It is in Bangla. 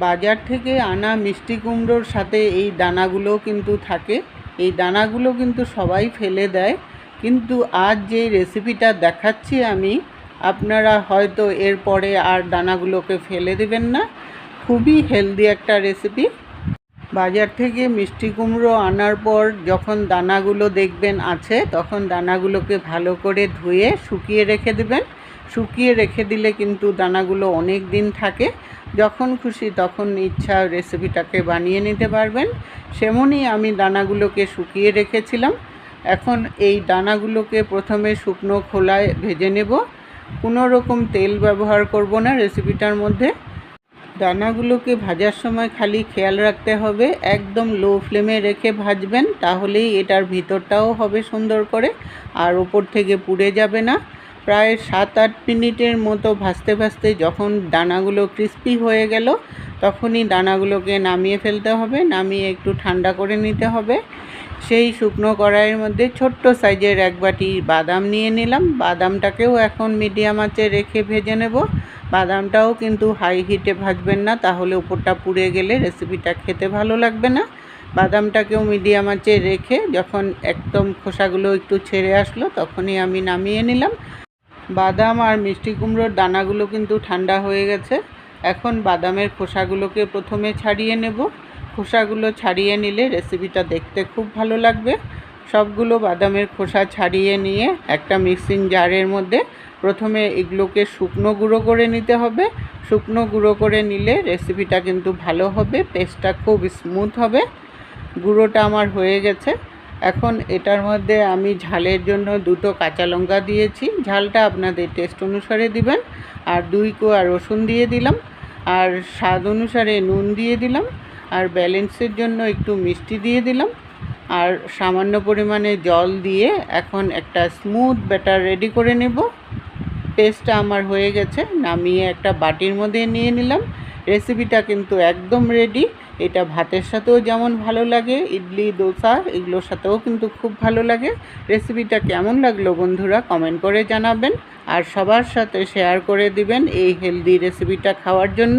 বাজার থেকে আনা মিষ্টি কুমড়োর সাথে এই দানাগুলোও কিন্তু থাকে। এই দানাগুলো কিন্তু সবাই ফেলে দেয়, কিন্তু আজ যে রেসিপিটা দেখাচ্ছি আমি, আপনারা হয়তো এরপরে আর দানাগুলোকে ফেলে দেবেন না। খুবই হেলদি একটা রেসিপি। বাজার থেকে মিষ্টি কুমড়ো আনার পর যখন দানাগুলো দেখবেন আছে, তখন দানাগুলোকে ভালো করে ধুয়ে শুকিয়ে রেখে দেবেন। শুকিয়ে রেখে দিলে কিন্তু দানাগুলো অনেক দিন থাকে। যখন খুশি তখন ইচ্ছা রেসিপিটাকে বানিয়ে নিতে পারবেন। সেমনই আমি দানাগুলোকে শুকিয়ে রেখেছিলাম। এখন এই দানাগুলোকে প্রথমে শুকনো খোলায় ভেজে নেব। কোনো রকম তেল ব্যবহার করব না রেসিপিটার মধ্যে। দানাগুলোকে ভাজার সময় খালি খেয়াল রাখতে হবে একদম লো ফ্লেমে রেখে ভাজবেন, তাহলেই এটার ভিতরটাও হবে সুন্দর করে, আর ওপর থেকে পুড়ে যাবে না। প্রায় 7-8 মিনিটের মতো ভাজতে ভাজতে যখন দানাগুলো ক্রিস্পি হয়ে গেল, তখনই দানাগুলোকে নামিয়ে ফেলতে হবে। নামিয়ে একটু ঠান্ডা করে নিতে হবে। সেই শুকনো কড়াইয়ের মধ্যে ছোট্ট সাইজের 1 বাটি বাদাম নিয়ে নিলাম। বাদামটাকেও এখন মিডিয়াম আঁচে রেখে ভেজে নেব। বাদামটাও কিন্তু হাই হিটে ভাজবেন না, তাহলে উপরটা পুড়ে গেলে রেসিপিটা খেতে ভালো লাগবে না। বাদামটাকেও মিডিয়াম আঁচে রেখে যখন একদম খোসাগুলো একটু ছেড়ে আসলো, তখনই আমি নামিয়ে নিলাম। বাদাম আর মিষ্টি কুমড়োর দানাগুলো কিন্তু ঠান্ডা হয়ে গেছে। এখন বাদামের খোসাগুলোকে প্রথমে ছাড়িয়ে নেব। খোসাগুলো ছাড়িয়ে নিলে রেসিপিটা দেখতে খুব ভালো লাগবে। সবগুলো বাদামের খোসা ছাড়িয়ে নিয়ে একটা মিক্সিং জারের মধ্যে প্রথমে এগুলোকে শুকনো গুঁড়ো করে নিতে হবে। শুকনো গুঁড়ো করে নিলে রেসিপিটা কিন্তু ভালো হবে, পেস্টটা খুব স্মুথ হবে। গুঁড়োটা আমার হয়ে গেছে। এখন এটার মধ্যে আমি ঝালের জন্য 2টো কাঁচা লঙ্কা দিয়েছি। ঝালটা আপনাদের টেস্ট অনুসারে দিবেন। আর 2 কোয়া রসুন দিয়ে দিলাম। আর স্বাদ অনুসারে নুন দিয়ে দিলাম। আর ব্যালেন্সের জন্য একটু মিষ্টি দিয়ে দিলাম। আর সামান্য পরিমাণে জল দিয়ে এখন একটা স্মুথ ব্যাটার রেডি করে নেব। পেস্টটা আমার হয়ে গেছে, নামিয়ে একটা বাটির মধ্যে নিয়ে নিলাম। রেসিপিটা কিন্তু একদম রেডি। এটা ভাতের সাথেও যেমন ভালো লাগে, ইডলি, দোসা এগুলোর সাথেও কিন্তু খুব ভালো লাগে। রেসিপিটা কেমন লাগলো বন্ধুরা কমেন্ট করে জানাবেন, আর সবার সাথে শেয়ার করে দিবেন এই হেলদি রেসিপিটা খাওয়ার জন্য।